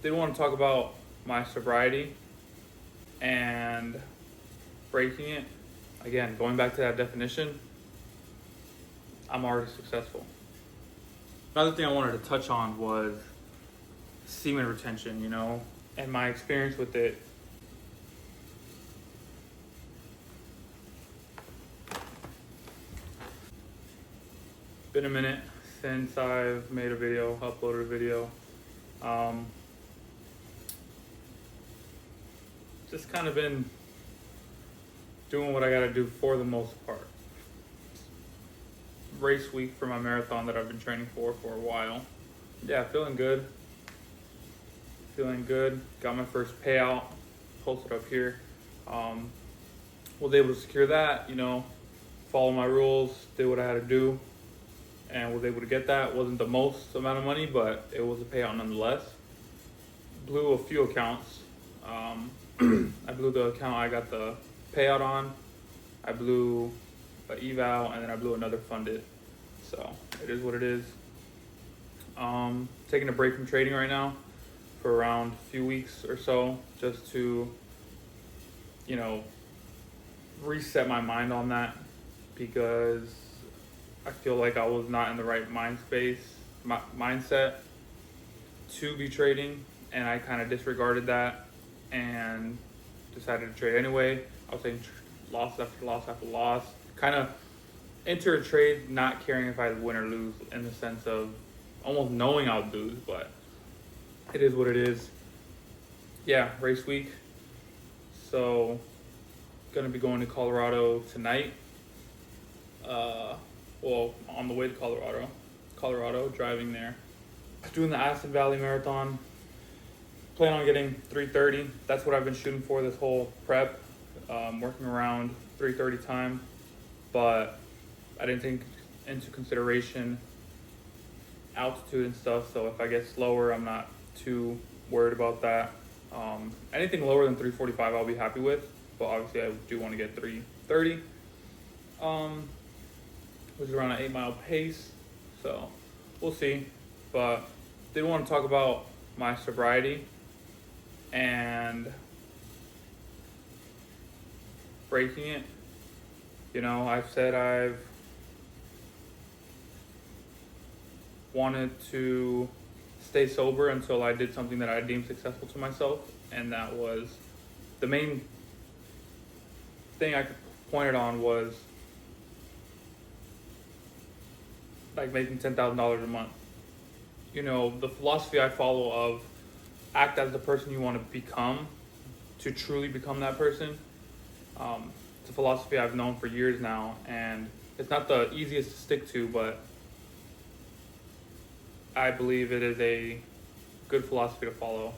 did want to talk about my sobriety and breaking it. Again, going back to that definition, I'm already successful. Another thing I wanted to touch on was semen retention, and my experience with it. Been a minute since I've made a video, uploaded a video. Just kind of been doing what I gotta do for the most part. Race week for my marathon that I've been training for a while. Yeah, feeling good. Got my first payout posted up here. Was able to secure that, follow my rules, did what I had to do, and was able to get that. Wasn't the most amount of money, but it was a payout nonetheless. Blew a few accounts. I blew the account I got the payout on. I blew an eval, and then I blew another funded. So it is what it is. Taking a break from trading right now for around a few weeks or so, just to, reset my mind on that, because I feel like I was not in the right mindset to be trading, and I kind of disregarded that and decided to trade anyway. I was saying loss after loss after loss. Kind of enter a trade not caring if I win or lose, in the sense of almost knowing I'll lose, but it is what it is. Yeah, race week. So, gonna be going to Colorado tonight. On the way to Colorado, driving there. Doing the Aspen Valley Marathon. Plan on getting 3:30. That's what I've been shooting for this whole prep. Working around 3:30 time, but I didn't take into consideration altitude and stuff. So if I get slower, I'm not too worried about that. Anything lower than 3:45, I'll be happy with. But obviously, I do want to get 3:30, which is around an 8-mile pace. So we'll see. But did want to talk about my sobriety and breaking it. I've said I've wanted to stay sober until I did something that I deemed successful to myself, and that was the main thing I pointed on was like making $10,000 a month. The philosophy I follow of act as the person you want to become to truly become that person. It's a philosophy I've known for years now, and it's not the easiest to stick to, but I believe it is a good philosophy to follow.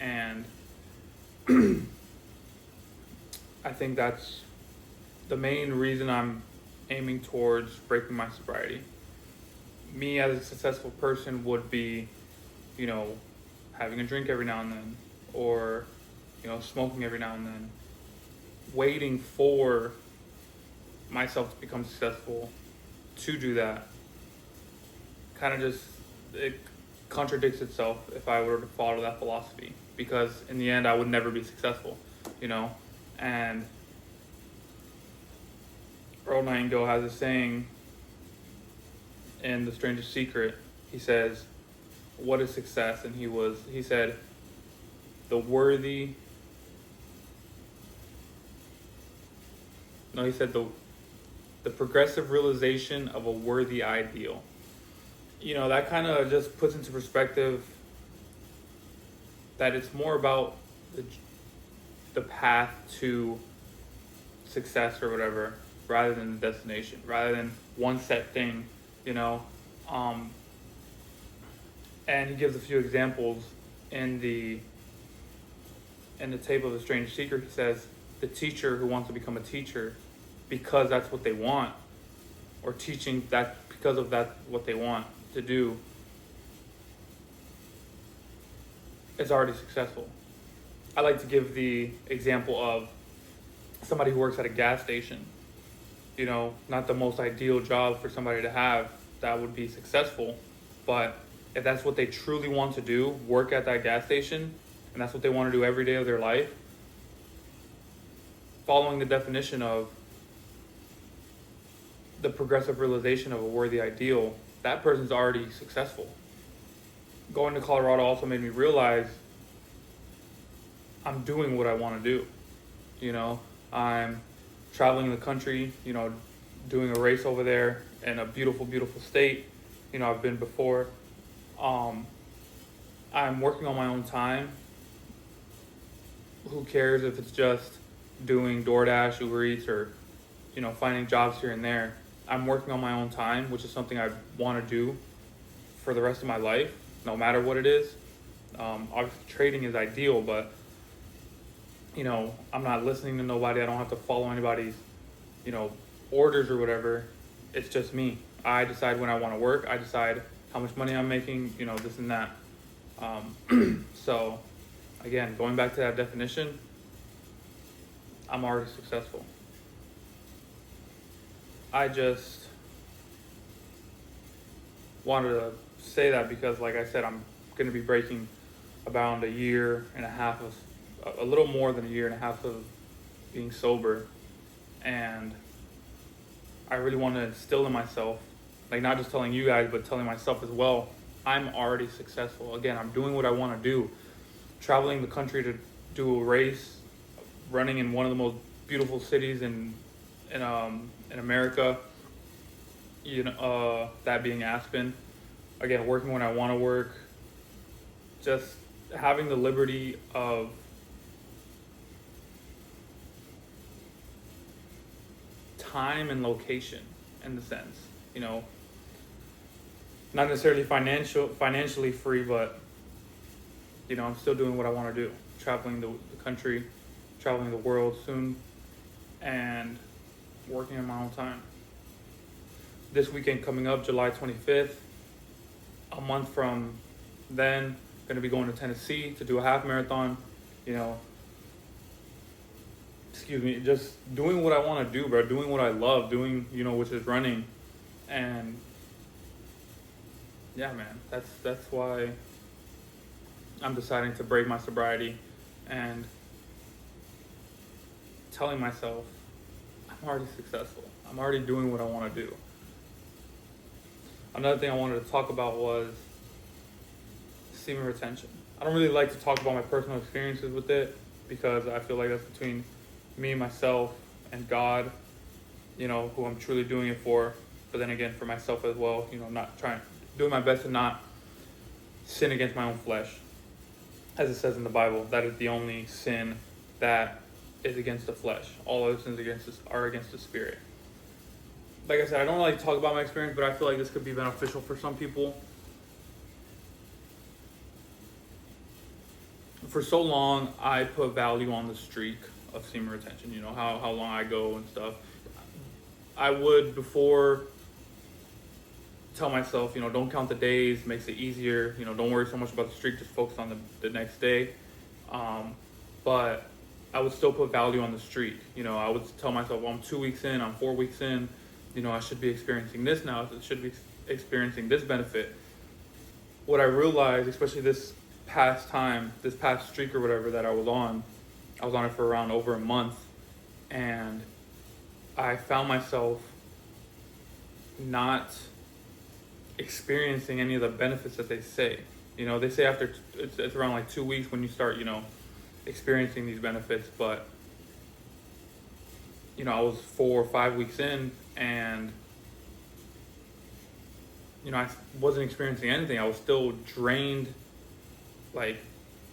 And I think that's the main reason I'm aiming towards breaking my sobriety. Me as a successful person would be, having a drink every now and then, or, smoking every now and then, waiting for myself to become successful to do that. Kind of it contradicts itself if I were to follow that philosophy, because in the end I would never be successful, and Earl Nightingale has a saying in The Strangest Secret. He says, what is success? And he said, the progressive realization of a worthy ideal. That kind of just puts into perspective that it's more about the path to success or whatever, rather than the destination, rather than one set thing, and he gives a few examples in the table of The Strange Secret. He says, the teacher who wants to become a teacher because that's what they want, or teaching that because of that what they want to do, is already successful. I like to give the example of somebody who works at a gas station. Not the most ideal job for somebody to have that would be successful, but if that's what they truly want to do, work at that gas station, and that's what they want to do every day of their life, following the definition of the progressive realization of a worthy ideal, that person's already successful. Going to Colorado also made me realize I'm doing what I want to do. You know, I'm traveling the country, you know, doing a race over there in a beautiful, beautiful state. You know, I've been before. I'm working on my own time. Who cares if it's just doing DoorDash, Uber Eats, or, you know, finding jobs here and there. I'm working on my own time, which is something I want to do for the rest of my life, no matter what it is. Obviously, trading is ideal, but, you know, I'm not listening to nobody. I don't have to follow anybody's, you know, orders or whatever. It's just me. I decide when I want to work. I decide how much money I'm making, you know, this and that. So, again, going back to that definition, I'm already successful. I just wanted to say that because, like I said, I'm going to be breaking about a year and a half of, a little more than a year and a half of being sober. And I really want to instill in myself, like not just telling you guys, but telling myself as well, I'm already successful. Again, I'm doing what I want to do. Traveling the country to do a race, running in one of the most beautiful cities in America, you know, that being Aspen. Again, working when I want to work, just having the liberty of time and location, in the sense, you know, not necessarily financially free, but, you know, I'm still doing what I want to do, traveling the country, traveling the world soon, and working on my own time. This weekend coming up, July 25th, a month from then, going to be going to Tennessee to do a half marathon, you know, just doing what I want to do, bro, doing what I love doing, you know, which is running. And yeah, man, that's why I'm deciding to break my sobriety and telling myself I'm already successful. I'm already doing what I want to do. Another thing I wanted to talk about was semen retention. I don't really like to talk about my personal experiences with it because I feel like that's between me, myself, and God, you know, who I'm truly doing it for. But then again, for myself as well, you know, doing my best to not sin against my own flesh. As it says in the Bible, that is the only sin that is against the flesh. All other sins are against the spirit. Like I said, I don't like to talk about my experience, but I feel like this could be beneficial for some people. For so long, I put value on the streak of semen retention, you know, how long I go and stuff. I would, before, tell myself, you know, don't count the days, makes it easier, you know, don't worry so much about the streak, just focus on the next day. But I would still put value on the streak. You know, I would tell myself, well, I'm 2 weeks in, I'm 4 weeks in, you know, I should be experiencing this now, I should be experiencing this benefit. What I realized, especially this past streak or whatever that I was on it for around over a month, and I found myself not experiencing any of the benefits that they say. You know, they say after it's around like 2 weeks when you start, you know, experiencing these benefits, but you know, I was 4 or 5 weeks in, and you know, I wasn't experiencing anything. I was still drained, like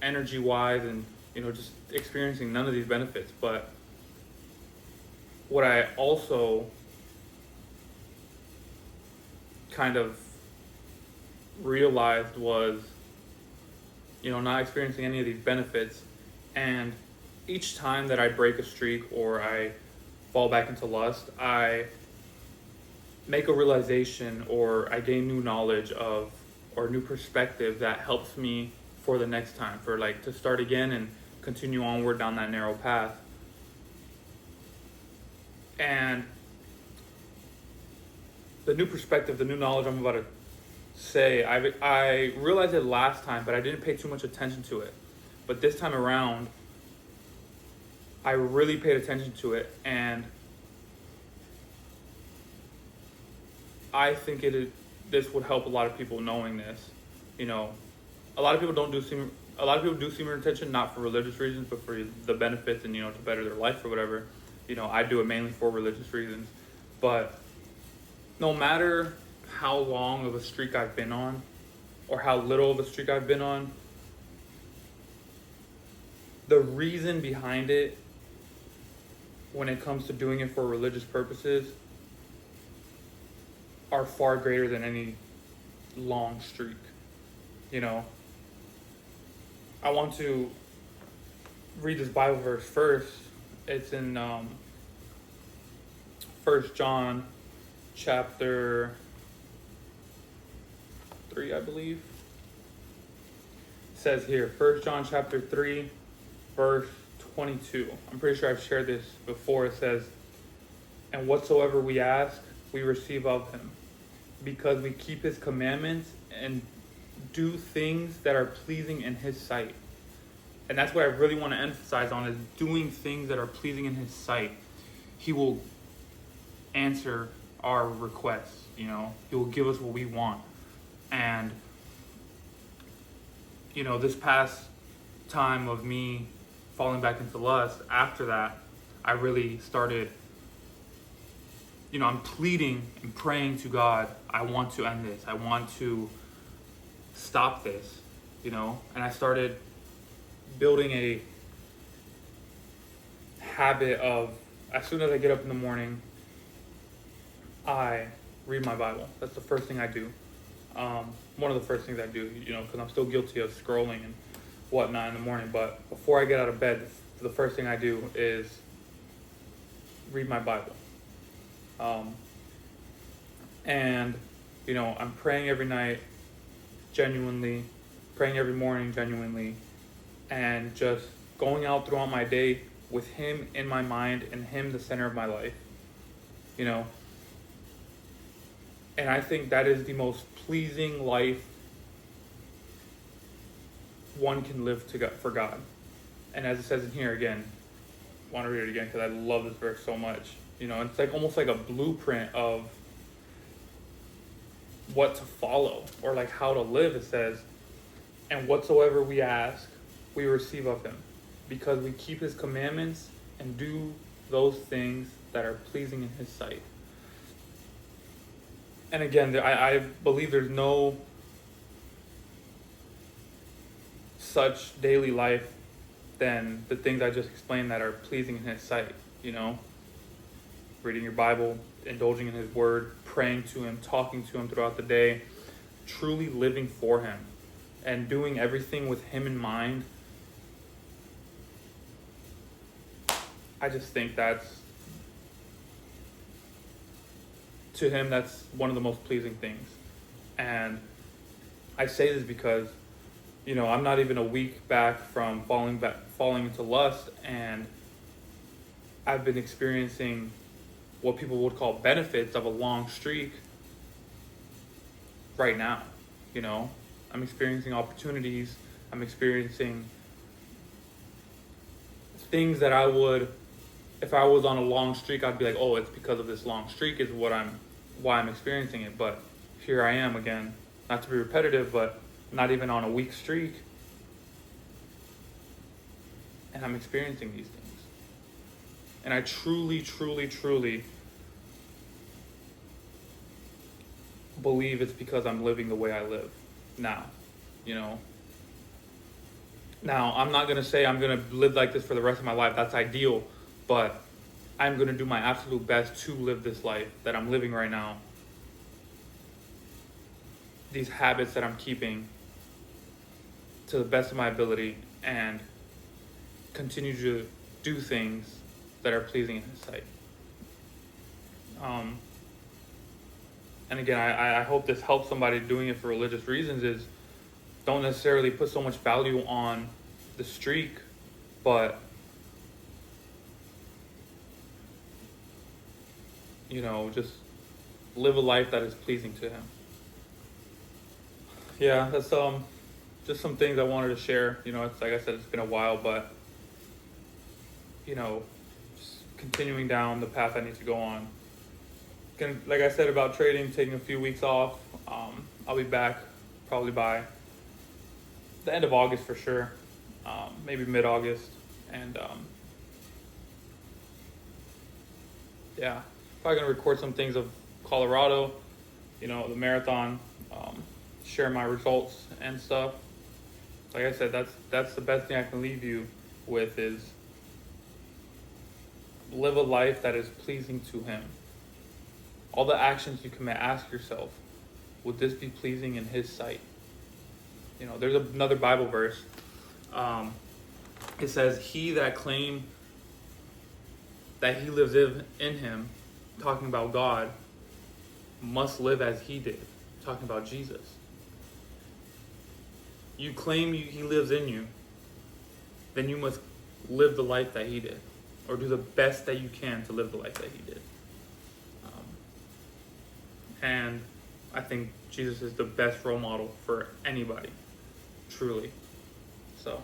energy wise, and you know, just experiencing none of these benefits. But what I also kind of realized was, you know, not experiencing any of these benefits, and each time that I break a streak or I fall back into lust, I make a realization or I gain new knowledge of, or new perspective that helps me for the next time, for like to start again and continue onward down that narrow path. And the new perspective, the new knowledge I'm about to say, I realized it last time, but I didn't pay too much attention to it. But this time around, I really paid attention to it, and I think this would help a lot of people knowing this. You know, a lot of people don't do semen. A lot of people do semen retention not for religious reasons, but for the benefits and, you know, to better their life or whatever. You know, I do it mainly for religious reasons. But no matter how long of a streak I've been on, or how little of a streak I've been on, the reason behind it, when it comes to doing it for religious purposes, are far greater than any long streak. You know, I want to read this Bible verse first. It's in 1 John chapter 3, I believe. It says here, 1 John chapter 3, verse 22. I'm pretty sure I've shared this before. It says, "And whatsoever we ask, we receive of him, because we keep his commandments and do things that are pleasing in his sight." And that's what I really want to emphasize on, is doing things that are pleasing in his sight. He will answer our requests, you know. He will give us what we want. And, you know, this past time of me falling back into lust, after that, I really started, you know, I'm pleading and praying to God, I want to end this. I want to stop this, you know. And I started building a habit of, as soon as I get up in the morning, I read my Bible. That's the first thing I do. One of the first things I do, you know, because I'm still guilty of scrolling and whatnot in the morning. But before I get out of bed, the first thing I do is read my Bible. And, you know, I'm praying every night, genuinely, praying every morning, genuinely, and just going out throughout my day with him in my mind and him the center of my life, you know. And I think that is the most pleasing life one can live for God. And as it says in here again, I want to read it again because I love this verse so much. You know, it's like almost like a blueprint of what to follow, or like how to live. It says, "And whatsoever we ask, we receive of him, because we keep his commandments and do those things that are pleasing in his sight." And again, I believe there's no such daily life than the things I just explained that are pleasing in his sight, you know. Reading your Bible, indulging in his word, praying to him, talking to him throughout the day, truly living for him, and doing everything with him in mind. I just think to him, that's one of the most pleasing things. And I say this because, you know, I'm not even a week back from falling into lust, and I've been experiencing what people would call benefits of a long streak right now. You know, I'm experiencing opportunities. I'm experiencing things that I would, if I was on a long streak, I'd be like, oh, it's because of this long streak is why I'm experiencing it. But here I am again, not to be repetitive, but not even on a weak streak, and I'm experiencing these things. And I truly, truly, truly believe it's because I'm living the way I live now, you know. Now, I'm not going to say I'm going to live like this for the rest of my life. That's ideal. But I'm going to do my absolute best to live this life that I'm living right now. These habits that I'm keeping to the best of my ability, and continue to do things that are pleasing in his sight. And again, I hope this helps somebody doing it for religious reasons, is don't necessarily put so much value on the streak, but, you know, just live a life that is pleasing to him. yeah, that's just some things I wanted to share. It's like I said, it's been a while, but just continuing down the path I need to go on. Like I said about trading, taking a few weeks off. I'll be back probably by the end of August for sure, maybe mid-August, and yeah, probably gonna record some things of Colorado, the marathon, share my results and stuff. Like I said, that's the best thing I can leave you with is live a life that is pleasing to Him. All the actions you commit, ask yourself, would this be pleasing in His sight? There's another Bible verse. It says, he that claim that he lives in him, talking about God, must live as He did, talking about Jesus. You claim He lives in you, then you must live the life that He did, or do the best that you can to live the life that He did. And I think Jesus is the best role model for anybody, truly. So